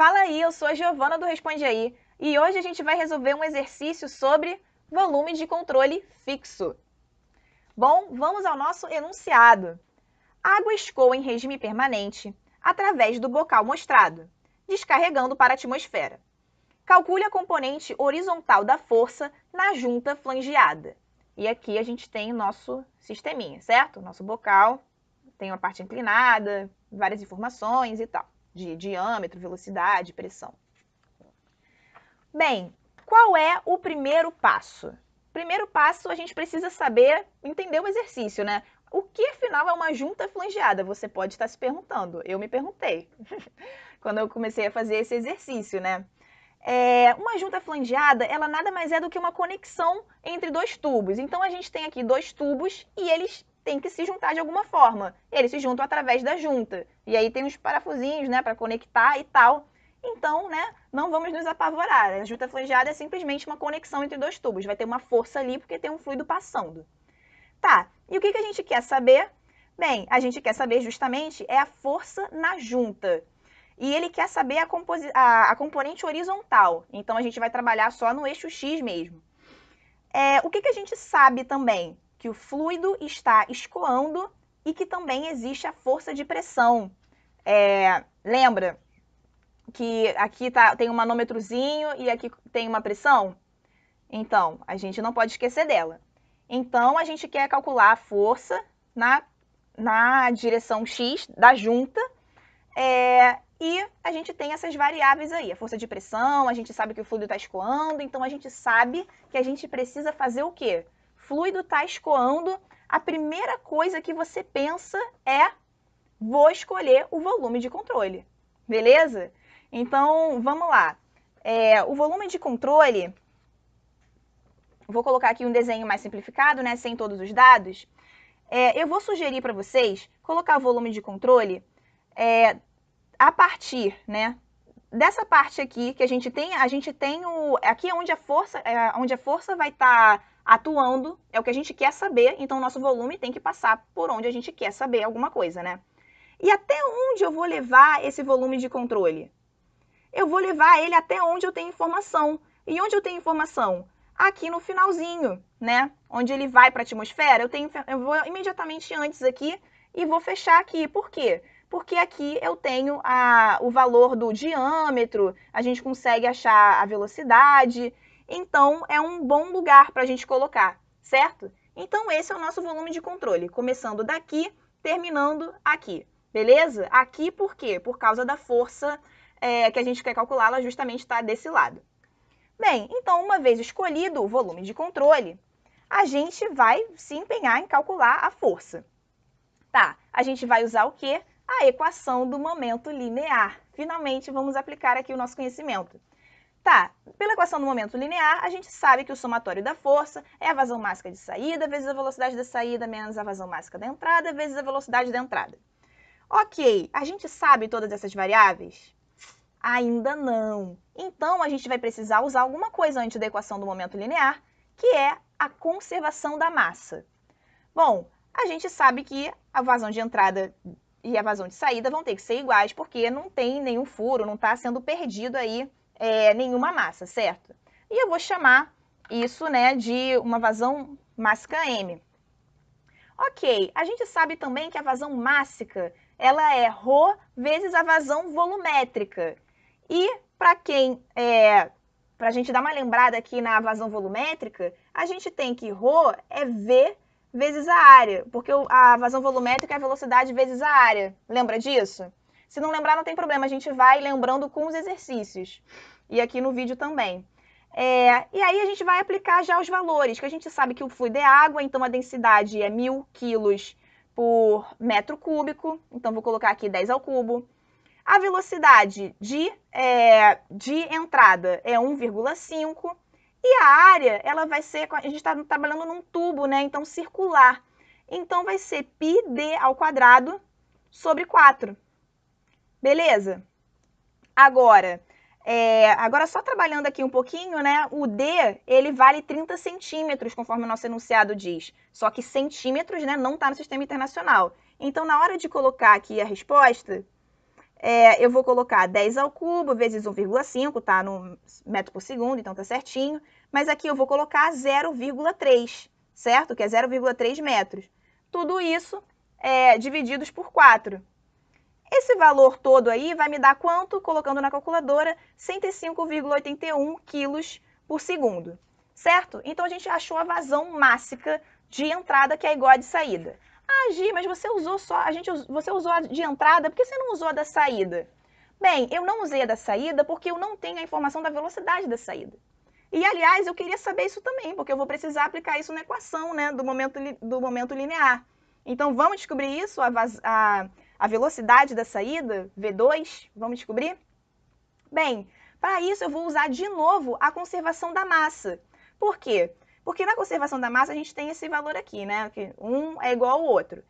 Fala aí, eu sou a Giovana do Responde Aí e hoje a gente vai resolver um exercício sobre volume de controle fixo. Bom, vamos ao nosso enunciado. A água escoa em regime permanente através do bocal mostrado, descarregando para a atmosfera. Calcule a componente horizontal da força na junta flangeada. E aqui a gente tem o nosso sisteminha, certo? Nosso bocal tem uma parte inclinada, várias informações e tal, de diâmetro, velocidade, pressão. Bem, qual é o primeiro passo? Primeiro passo, a gente precisa saber, entender o exercício, né? O que, afinal, é uma junta flangeada? Você pode estar se perguntando. Eu me perguntei quando eu comecei a fazer esse exercício, né? Uma junta flangeada, ela nada mais é do que uma conexão entre dois tubos. Então, a gente tem aqui dois tubos e eles têm que se juntar de alguma forma. Eles se juntam através da junta. E aí tem os parafusinhos, né, para conectar e tal. Então, né, não vamos nos apavorar. A junta flangeada é simplesmente uma conexão entre dois tubos. Vai ter uma força ali porque tem um fluido passando. Tá, e o que a gente quer saber? Bem, a gente quer saber justamente a força na junta. E ele quer saber a componente horizontal. Então, a gente vai trabalhar só no eixo X mesmo. O que a gente sabe também? Que o fluido está escoando e que também existe a força de pressão. Lembra que aqui tem um manômetrozinho e aqui tem uma pressão? Então, a gente não pode esquecer dela. Então, a gente quer calcular a força na direção X da junta, e a gente tem essas variáveis aí, a força de pressão, a gente sabe que o fluido está escoando, então a gente sabe que a gente precisa fazer o quê? Fluido está escoando, a primeira coisa que você pensa é, vou escolher o volume de controle, beleza? Então, vamos lá. O volume de controle, vou colocar aqui um desenho mais simplificado, né, sem todos os dados. Eu vou sugerir para vocês colocar o volume de controle a partir, né, dessa parte aqui que a gente tem aqui é onde a força vai estar atuando, é o que a gente quer saber, então o nosso volume tem que passar por onde a gente quer saber alguma coisa, né? E até onde eu vou levar esse volume de controle? Eu vou levar ele até onde eu tenho informação. E onde eu tenho informação? Aqui no finalzinho, né? Onde ele vai para a atmosfera, eu vou imediatamente antes aqui e vou fechar aqui. Por quê? Porque aqui eu tenho o valor do diâmetro, a gente consegue achar a velocidade, então é um bom lugar para a gente colocar, certo? Então esse é o nosso volume de controle, começando daqui, terminando aqui, beleza? Aqui por quê? Por causa da força que a gente quer calcular, ela justamente está desse lado. Bem, então uma vez escolhido o volume de controle, a gente vai se empenhar em calcular a força. Tá, a gente vai usar o quê? A equação do momento linear. Finalmente, vamos aplicar aqui o nosso conhecimento. Tá, pela equação do momento linear, a gente sabe que o somatório da força é a vazão mássica de saída vezes a velocidade da saída menos a vazão mássica da entrada vezes a velocidade da entrada. Ok, a gente sabe todas essas variáveis? Ainda não. Então, a gente vai precisar usar alguma coisa antes da equação do momento linear, que é a conservação da massa. Bom, a gente sabe que a vazão de entrada e a vazão de saída vão ter que ser iguais, porque não tem nenhum furo, não está sendo perdido aí nenhuma massa, certo? E eu vou chamar isso, né, de uma vazão mássica M. Ok, a gente sabe também que a vazão mássica, ela é ρ vezes a vazão volumétrica. E para a gente dar uma lembrada aqui na vazão volumétrica, a gente tem que ρ é V vezes a área, porque a vazão volumétrica é a velocidade vezes a área. Lembra disso? Se não lembrar, não tem problema, a gente vai lembrando com os exercícios. E aqui no vídeo também. E aí a gente vai aplicar já os valores, que a gente sabe que o fluido é água, então a densidade é 1000 quilos por metro cúbico, então vou colocar aqui 10 ao cubo. A velocidade de entrada é 1,5 e a área, ela vai ser, a gente está trabalhando num tubo, né, então circular. Então vai ser πd ao quadrado sobre 4. Beleza? Agora só trabalhando aqui um pouquinho, né, o D, ele vale 30 centímetros, conforme o nosso enunciado diz. Só que centímetros, né, não está no sistema internacional. Então, na hora de colocar aqui a resposta, Eu vou colocar 10 ao cubo vezes 1,5, tá no metro por segundo, então tá certinho. Mas aqui eu vou colocar 0,3, certo? Que é 0,3 metros. Tudo isso divididos por 4. Esse valor todo aí vai me dar quanto? Colocando na calculadora, 105,81 quilos por segundo, certo? Então, a gente achou a vazão máxima de entrada, que é igual a de saída. Ah, Gi, mas você usou você usou a de entrada, por que você não usou a da saída? Bem, eu não usei a da saída porque eu não tenho a informação da velocidade da saída. E, aliás, eu queria saber isso também, porque eu vou precisar aplicar isso na equação, né, do momento linear. Então, vamos descobrir isso, a velocidade da saída, V2, vamos descobrir? Bem, para isso eu vou usar de novo a conservação da massa. Por quê? Porque na conservação da massa a gente tem esse valor aqui, né, que um é igual ao outro.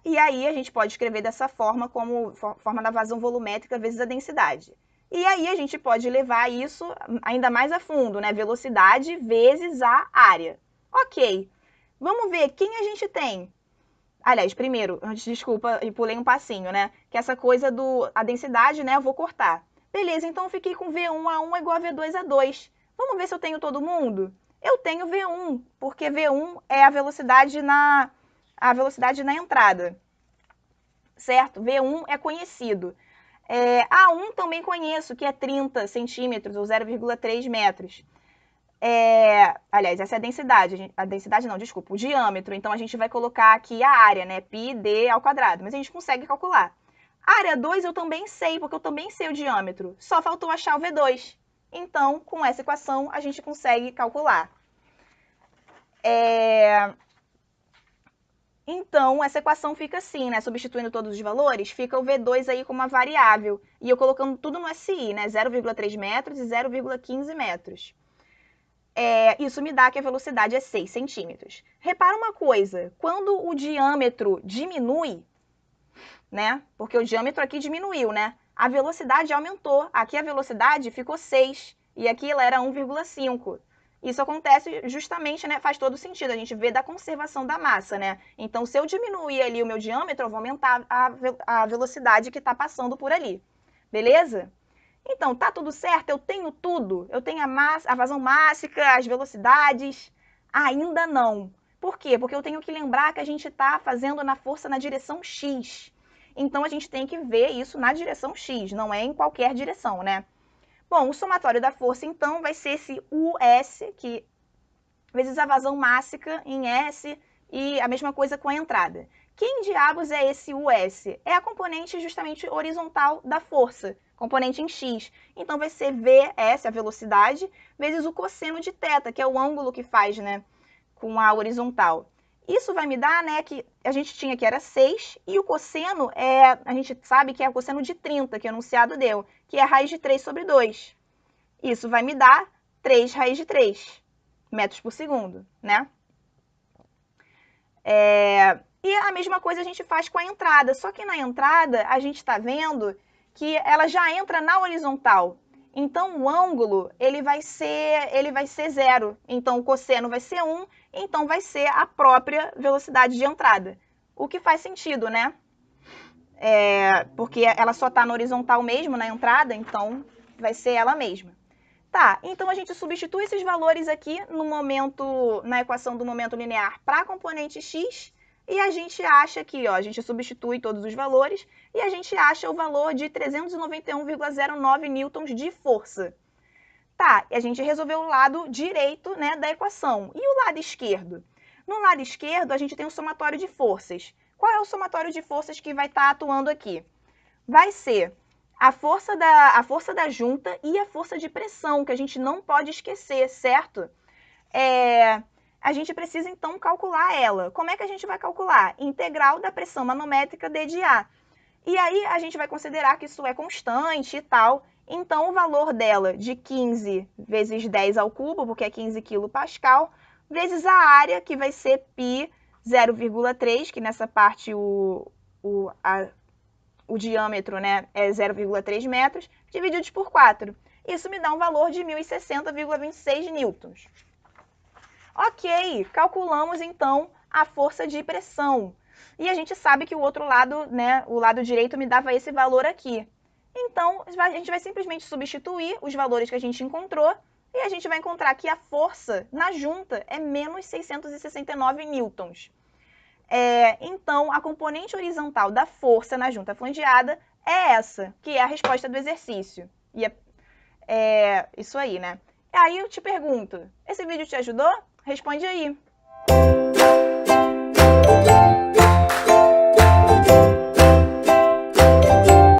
E aí a gente pode escrever dessa forma, como forma da vazão volumétrica vezes a densidade. E aí a gente pode levar isso ainda mais a fundo, né? Velocidade vezes a área. Ok. Vamos ver quem a gente tem. Aliás, primeiro, desculpa, eu pulei um passinho, né? Que essa coisa a densidade, né? Eu vou cortar. Beleza, então eu fiquei com V1A1 igual a V2A2. Vamos ver se eu tenho todo mundo? Eu tenho V1, porque V1 é a velocidade na entrada, certo? V1 é conhecido. A1 também conheço, que é 30 centímetros, ou 0,3 metros. Aliás, essa é a densidade não, desculpa, o diâmetro. Então, a gente vai colocar aqui a área, né? πd ao quadrado, mas a gente consegue calcular. A área 2 eu também sei, porque eu também sei o diâmetro. Só faltou achar o V2. Então, com essa equação, a gente consegue calcular. Então, essa equação fica assim, né? Substituindo todos os valores, fica o V2 aí como uma variável. E eu colocando tudo no SI, né? 0,3 metros e 0,15 metros. Isso me dá que a velocidade é 6 centímetros. Repara uma coisa, quando o diâmetro diminui, né? Porque o diâmetro aqui diminuiu, né? A velocidade aumentou. Aqui a velocidade ficou 6 e aqui ela era 1,5. Isso acontece justamente, né? Faz todo sentido. A gente vê da conservação da massa, né? Então, se eu diminuir ali o meu diâmetro, eu vou aumentar a velocidade que está passando por ali. Beleza? Então, tá tudo certo? Eu tenho tudo? Eu tenho a vazão máxima, as velocidades? Ainda não. Por quê? Porque eu tenho que lembrar que a gente está fazendo na força na direção X. Então, a gente tem que ver isso na direção X, não é em qualquer direção, né? Bom, o somatório da força, então, vai ser esse US, que vezes a vazão máxima em S, e a mesma coisa com a entrada. Quem diabos é esse US? É a componente justamente horizontal da força, componente em X. Então, vai ser VS, a velocidade, vezes o cosseno de θ, que é o ângulo que faz, né, com a horizontal. Isso vai me dar, né, que a gente tinha que era 6, e o cosseno a gente sabe que é o cosseno de 30, que o enunciado deu, que é a raiz de 3 sobre 2. Isso vai me dar 3 raiz de 3 metros por segundo, né? E a mesma coisa a gente faz com a entrada, só que na entrada a gente está vendo que ela já entra na horizontal. Então, o ângulo ele vai ser 0. Então, o cosseno vai ser 1, então vai ser a própria velocidade de entrada. O que faz sentido, né? Porque ela só está na horizontal mesmo, na entrada, então vai ser ela mesma. Tá, então a gente substitui esses valores aqui na equação do momento linear para a componente x, e a gente acha aqui, ó, a gente substitui todos os valores, e a gente acha o valor de 391,09 newtons de força. Tá, e a gente resolveu o lado direito, né, da equação. E o lado esquerdo? No lado esquerdo, a gente tem o somatório de forças. Qual é o somatório de forças que vai estar atuando aqui? Vai ser a força da junta e a força de pressão, que a gente não pode esquecer, certo? A gente precisa, então, calcular ela. Como é que a gente vai calcular? Integral da pressão manométrica D de A. E aí, a gente vai considerar que isso é constante e tal. Então, o valor dela de 15 vezes 10 ao cubo, porque é 15 kPa, vezes a área, que vai ser π 0,3, que nessa parte o diâmetro, né, é 0,3 metros, divididos por 4. Isso me dá um valor de 1.060,26 newtons. Ok, calculamos então a força de pressão. E a gente sabe que o outro lado, né, o lado direito me dava esse valor aqui. Então, a gente vai simplesmente substituir os valores que a gente encontrou e a gente vai encontrar que a força na junta é menos 669 newtons. Então, a componente horizontal da força na junta flangeada é essa, que é a resposta do exercício. E é isso aí, né? Aí eu te pergunto, esse vídeo te ajudou? Responde aí.